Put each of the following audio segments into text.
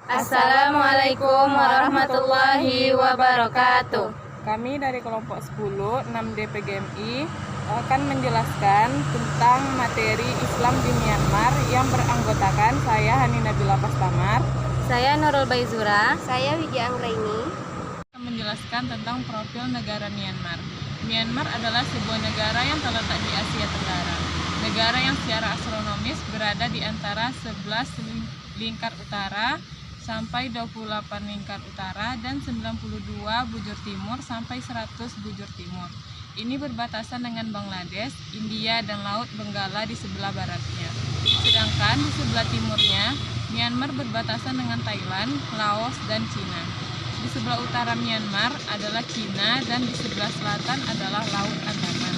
Assalamualaikum warahmatullahi wabarakatuh. Kami dari kelompok 10 6D PGMI akan menjelaskan tentang materi Islam di Myanmar yang beranggotakan saya Hani Nabila Pastamar. Saya Nurul Baizura. Saya Widya Anggraini. Menjelaskan tentang profil negara Myanmar. Myanmar adalah sebuah negara yang terletak di Asia Tenggara. Negara yang secara astronomis berada di antara 11 lingkar utara sampai 28 lingkar utara dan 92 bujur timur sampai 100 bujur timur. Ini berbatasan dengan Bangladesh, India, dan Laut Benggala di sebelah baratnya. Sedangkan di sebelah timurnya, Myanmar berbatasan dengan Thailand, Laos, dan Cina. Di sebelah utara Myanmar adalah Cina dan di sebelah selatan adalah Laut Andaman.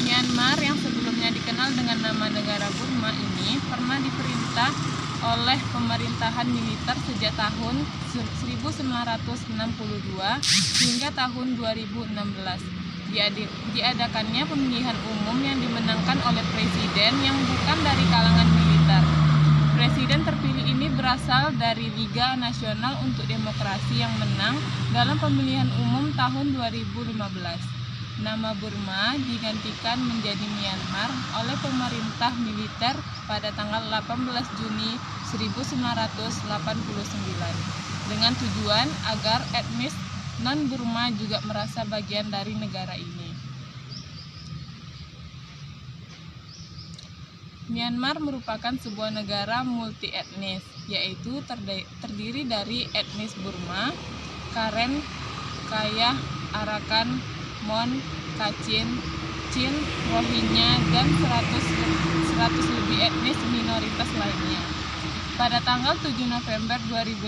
Myanmar yang sebelumnya dikenal dengan nama negara Burma ini pernah diperintah oleh pemerintahan militer sejak tahun 1962 hingga tahun 2016. Diadakannya pemilihan umum yang dimenangkan oleh presiden yang bukan dari kalangan militer. Presiden terpilih ini berasal dari Liga Nasional untuk Demokrasi yang menang dalam pemilihan umum tahun 2015. Nama Burma digantikan menjadi Myanmar oleh pemerintah militer pada tanggal 18 Juni 1989 dengan tujuan agar etnis non-Burma juga merasa bagian dari negara ini. Myanmar merupakan sebuah negara multi etnis, yaitu terdiri dari etnis Burma, Karen, Kayah, Arakan, Mon, Kachin, Chin, Rohingya, dan 100 lebih etnis minoritas lainnya. Pada tanggal 7 November 2005,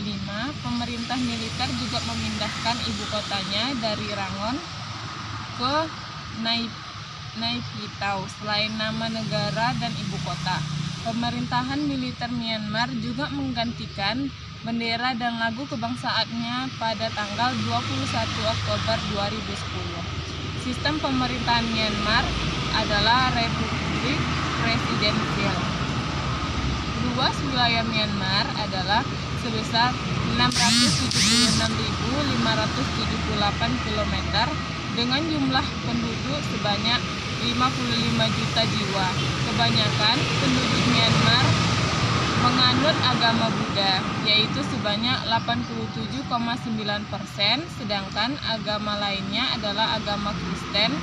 pemerintah militer juga memindahkan ibu kotanya dari Rangon ke Naypyidaw selain nama negara dan ibu kota. Pemerintahan militer Myanmar juga menggantikan bendera dan lagu kebangsaannya pada tanggal 21 Oktober 2010. Sistem pemerintahan Myanmar adalah Republik Presidensial. Luas wilayah Myanmar adalah sebesar 676.578 km dengan jumlah penduduk sebanyak 55 juta jiwa. Kebanyakan penduduk Myanmar menganut agama Buddha, yaitu sebanyak 87,9%, sedangkan agama lainnya adalah agama Kristen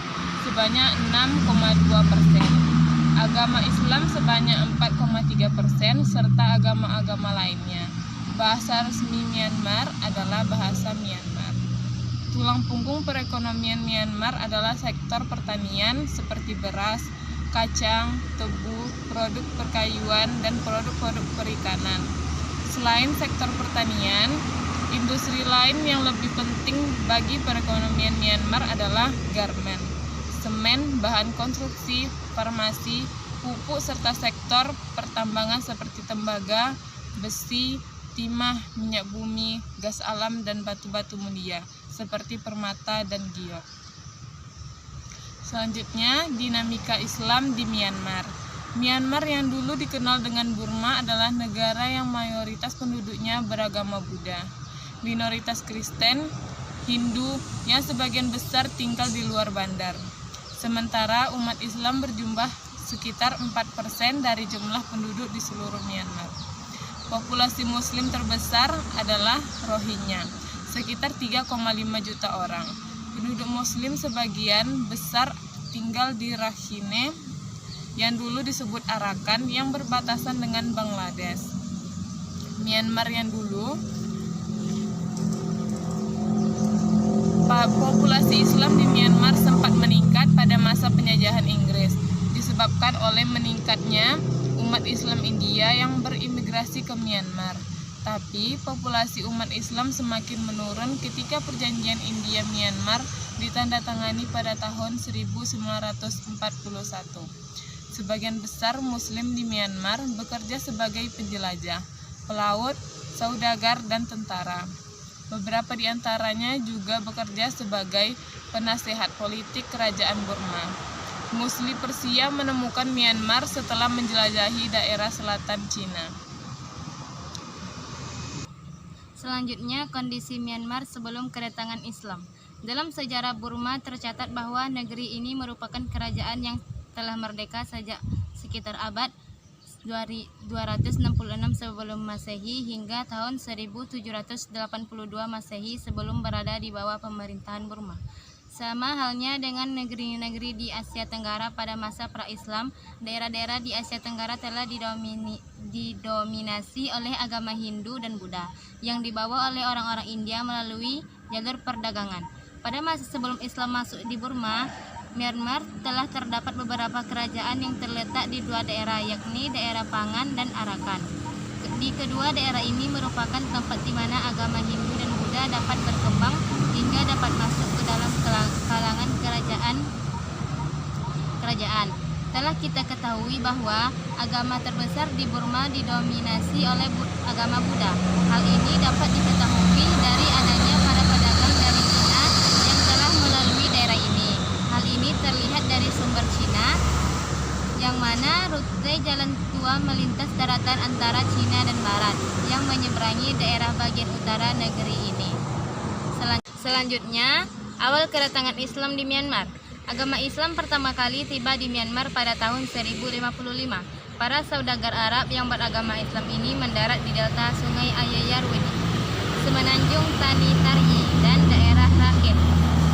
sebanyak 6,2%, agama Islam sebanyak 4,3%, serta agama-agama lainnya. Bahasa resmi Myanmar adalah bahasa Myanmar. Tulang punggung perekonomian Myanmar adalah sektor pertanian seperti beras, kacang, tebu, produk perkayuan, dan produk-produk perikanan. Selain sektor pertanian, industri lain yang lebih penting bagi perekonomian Myanmar adalah garmen, semen, bahan konstruksi, farmasi, pupuk, serta sektor pertambangan seperti tembaga, besi, timah, minyak bumi, gas alam, dan batu-batu mulia seperti permata dan giok. Selanjutnya, dinamika Islam di Myanmar. Myanmar yang dulu dikenal dengan Burma adalah negara yang mayoritas penduduknya beragama Buddha, minoritas Kristen, Hindu yang sebagian besar tinggal di luar bandar. Sementara umat Islam berjumlah sekitar 4% dari jumlah penduduk di seluruh Myanmar. Populasi Muslim terbesar adalah Rohingya, sekitar 3,5 juta orang. Penduduk Muslim sebagian besar tinggal di Rakhine yang dulu disebut Arakan yang berbatasan dengan Bangladesh. Myanmar yang dulu, populasi Islam di Myanmar sempat meningkat pada masa penjajahan Inggris disebabkan oleh meningkatnya umat Islam India yang berimigrasi ke Myanmar. Tapi populasi umat Islam semakin menurun ketika perjanjian India-Myanmar ditandatangani pada tahun 1941. Sebagian besar Muslim di Myanmar bekerja sebagai penjelajah, pelaut, saudagar, dan tentara. Beberapa di antaranya juga bekerja sebagai penasehat politik kerajaan Burma. Muslim Persia menemukan Myanmar setelah menjelajahi daerah selatan Cina. Selanjutnya, kondisi Myanmar sebelum kedatangan Islam. Dalam sejarah Burma tercatat bahwa negeri ini merupakan kerajaan yang telah merdeka sejak sekitar abad 266 sebelum Masehi hingga tahun 1782 Masehi sebelum berada di bawah pemerintahan Burma. Sama halnya dengan negeri-negeri di Asia Tenggara pada masa pra-Islam, daerah-daerah di Asia Tenggara telah didominasi oleh agama Hindu dan Buddha yang dibawa oleh orang-orang India melalui jalur perdagangan. Pada masa sebelum Islam masuk di Burma, Myanmar telah terdapat beberapa kerajaan yang terletak di dua daerah, yakni daerah Pangan dan Arakan. Di kedua daerah ini merupakan tempat di mana agama Hindu dan Buddha dapat berkembang hingga dapat masuk ke dalam kalangan kerajaan. Telah kita ketahui bahwa agama terbesar di Burma didominasi oleh agama Buddha. Hal ini dapat diketahui dari adanya para pedagang dari Cina yang telah melalui daerah ini. Hal ini terlihat dari sumber Cina, yang mana rute jalan tua melintas daratan antara Cina dan Barat yang menyeberangi daerah bagian utara negeri ini. Selanjutnya, awal kedatangan Islam di Myanmar. Agama Islam pertama kali tiba di Myanmar pada tahun 1055. Para saudagar Arab yang beragama Islam ini mendarat di delta Sungai Ayeyarwady, Semenanjung Tani Taryi, dan daerah Rakhine.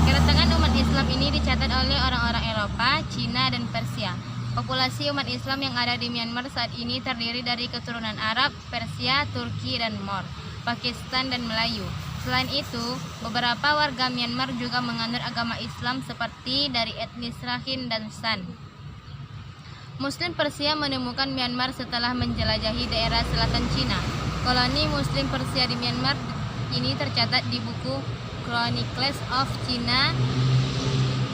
Kedatangan umat Islam ini dicatat oleh orang-orang Eropa, Cina, dan Persia. Populasi umat Islam yang ada di Myanmar saat ini terdiri dari keturunan Arab, Persia, Turki, dan Mor, Pakistan, dan Melayu. Selain itu, beberapa warga Myanmar juga menganut agama Islam seperti dari etnis Rakhine dan Shan. Muslim Persia menemukan Myanmar setelah menjelajahi daerah selatan Cina. Koloni Muslim Persia di Myanmar ini tercatat di buku Chronicles of China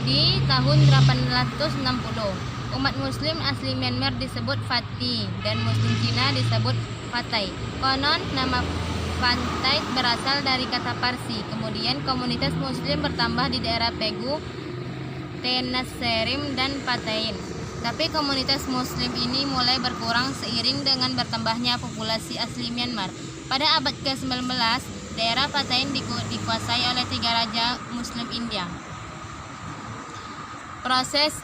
di tahun 860. Umat Muslim asli Myanmar disebut Fati dan Muslim Cina disebut Fatai. Konon nama Fantai berasal dari kata Parsi. Kemudian komunitas Muslim bertambah di daerah Pegu, Tenasserim, dan Patain. Tapi komunitas Muslim ini mulai berkurang seiring dengan bertambahnya populasi asli Myanmar. Pada abad ke-19, daerah Patain dikuasai oleh 3 raja Muslim India. Proses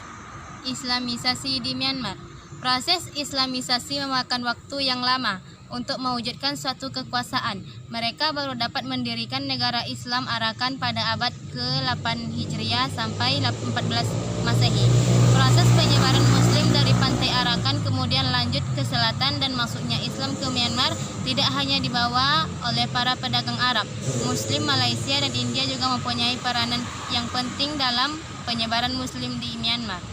Islamisasi di Myanmar. Proses Islamisasi memakan waktu yang lama. Untuk mewujudkan suatu kekuasaan, mereka baru dapat mendirikan negara Islam Arakan pada abad ke-8 Hijriah sampai 14 Masehi. Proses penyebaran Muslim dari pantai Arakan kemudian lanjut ke selatan dan masuknya Islam ke Myanmar tidak hanya dibawa oleh para pedagang Arab. Muslim Malaysia dan India juga mempunyai peranan yang penting dalam penyebaran Muslim di Myanmar.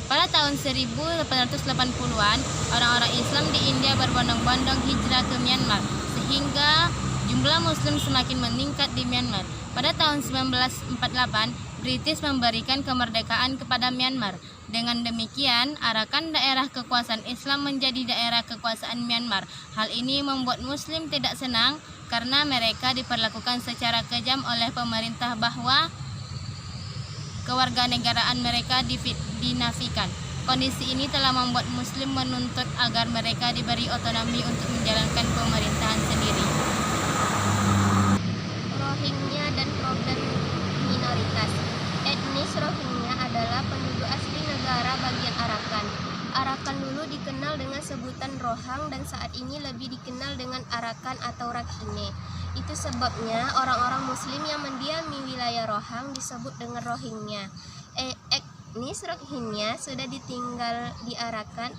Pada tahun 1880-an, orang-orang Islam di India berbondong-bondong hijrah ke Myanmar, sehingga jumlah Muslim semakin meningkat di Myanmar. Pada tahun 1948, British memberikan kemerdekaan kepada Myanmar. Dengan demikian, Arakan daerah kekuasaan Islam menjadi daerah kekuasaan Myanmar. Hal ini membuat Muslim tidak senang karena mereka diperlakukan secara kejam oleh pemerintah bahwa kewarganegaraan mereka dinafikan. Kondisi ini telah membuat Muslim menuntut agar mereka diberi otonomi untuk menjalankan pemerintahan sendiri. Rohingya dan problem minoritas. Etnis Rohingya adalah penduduk asli negara bagian Arakan. Arakan dulu dikenal dengan sebutan Rohang dan saat ini lebih dikenal dengan Arakan atau Rakhine. Itu sebabnya orang-orang Muslim yang mendiami wilayah Rohang disebut dengan Rohingya. Etnis Rohingya sudah tinggal di Arakan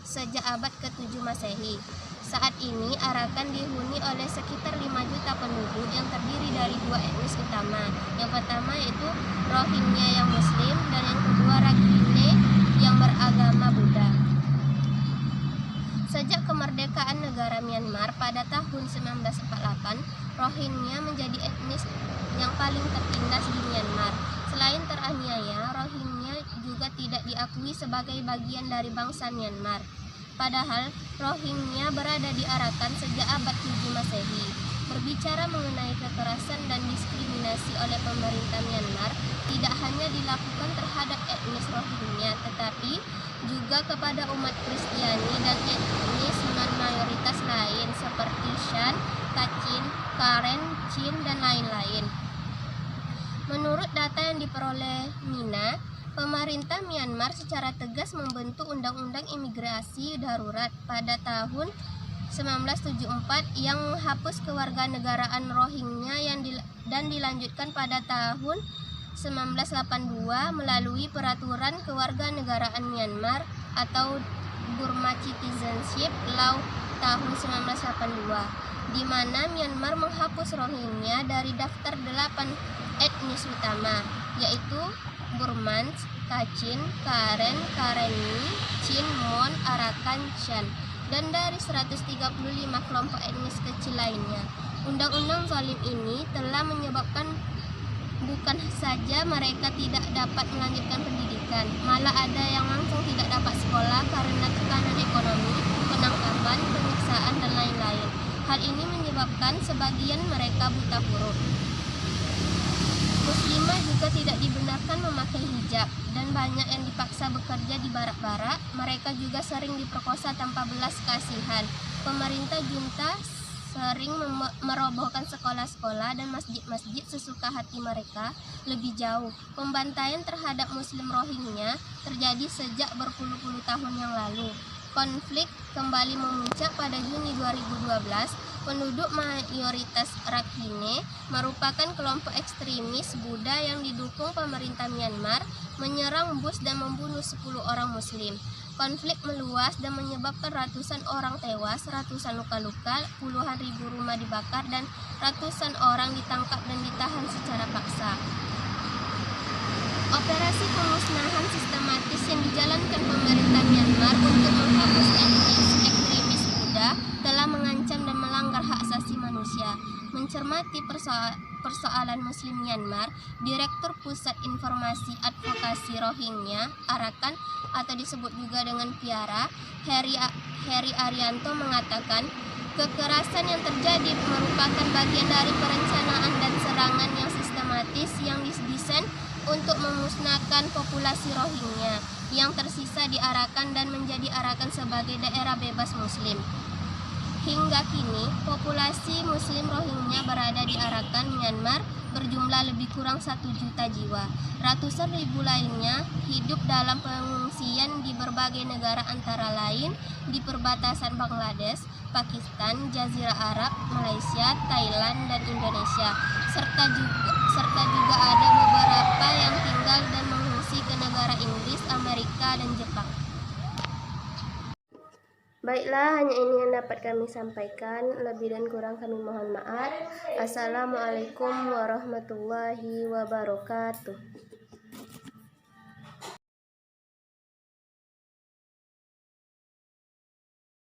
sejak abad ke-7 Masehi. Saat ini Arakan dihuni oleh sekitar 5 juta penduduk yang terdiri dari 2 etnis utama. Yang pertama yaitu Rohingya yang Muslim dan yang kedua Rakhine yang beragama Buddha. Sejak kemerdekaan negara Myanmar pada tahun 1948, Rohingya menjadi etnis yang paling tertindas di Myanmar. Selain teraniaya, Rohingya juga tidak diakui sebagai bagian dari bangsa Myanmar. Padahal, Rohingya berada di Arakan sejak abad 7 Masehi. Berbicara mengenai kekerasan dan diskriminasi oleh pemerintah Myanmar, tidak hanya dilakukan terhadap etnis Rohingya, tetapi juga kepada umat Kristiani dan etnis non-mayoritas lain seperti Shan, Kachin, Karen, Chin, dan lain-lain. Menurut data yang diperoleh Mina, pemerintah Myanmar secara tegas membentuk Undang-Undang Imigrasi Darurat pada tahun 1974 yang menghapus kewarganegaraan Rohingya dan dilanjutkan pada tahun 1982 melalui Peraturan Kewarganegaraan Myanmar atau Burma Citizenship Law tahun 1982, di mana Myanmar menghapus Rohingya dari daftar 8 etnis utama, yaitu Burmans, Kachin, Karen, Karenni, Chin, Mon, Arakan, Shan, dan dari 135 kelompok etnis kecil lainnya. Undang-undang zalim ini telah menyebabkan bukan saja mereka tidak dapat melanjutkan pendidikan, malah ada yang langsung tidak dapat sekolah karena tekanan ekonomi, penangkapan, penyiksaan, dan lain-lain. Hal ini menyebabkan sebagian mereka buta huruf. Muslimah juga tidak dibenarkan memakai hijab, dan banyak yang dipaksa bekerja di barak-barak. Mereka juga sering diperkosa tanpa belas kasihan. Pemerintah junta sering merobohkan sekolah-sekolah dan masjid-masjid sesuka hati mereka. Lebih jauh, pembantaian terhadap Muslim Rohingya terjadi sejak berpuluh-puluh tahun yang lalu. Konflik kembali memuncak pada Juni 2012. Penduduk mayoritas Rakhine merupakan kelompok ekstremis Buddha yang didukung pemerintah Myanmar menyerang bus dan membunuh 10 orang Muslim. Konflik meluas dan menyebabkan ratusan orang tewas, ratusan luka-luka, puluhan ribu rumah dibakar, dan ratusan orang ditangkap dan ditahan secara paksa. Operasi pemusnahan sistematis yang dijalankan pemerintah Myanmar untuk menghapus etnis ekstremis Buddha telah mengancam dan melanggar hak asasi manusia. Mencermati persoalan Muslim Myanmar, Direktur Pusat Informasi Advokasi Rohingya Arakan atau disebut juga dengan Piara, Heri Arianto mengatakan, kekerasan yang terjadi merupakan bagian dari perencanaan dan serangan yang sistematis yang didesain untuk memusnahkan populasi Rohingya yang tersisa di Arakan dan menjadi Arakan sebagai daerah bebas Muslim. Hingga kini, populasi Muslim Rohingya berada di Arakan, Myanmar berjumlah lebih kurang 1 juta jiwa. Ratusan ribu lainnya hidup dalam pengungsian di berbagai negara antara lain di perbatasan Bangladesh, Pakistan, Jazirah Arab, Malaysia, Thailand, dan Indonesia, serta juga ada beberapa yang tinggal dan mengungsi ke negara Inggris, Amerika, dan Jepang. Baiklah, hanya ini yang dapat kami sampaikan. Lebih dan kurang kami mohon maaf. Assalamualaikum warahmatullahi wabarakatuh.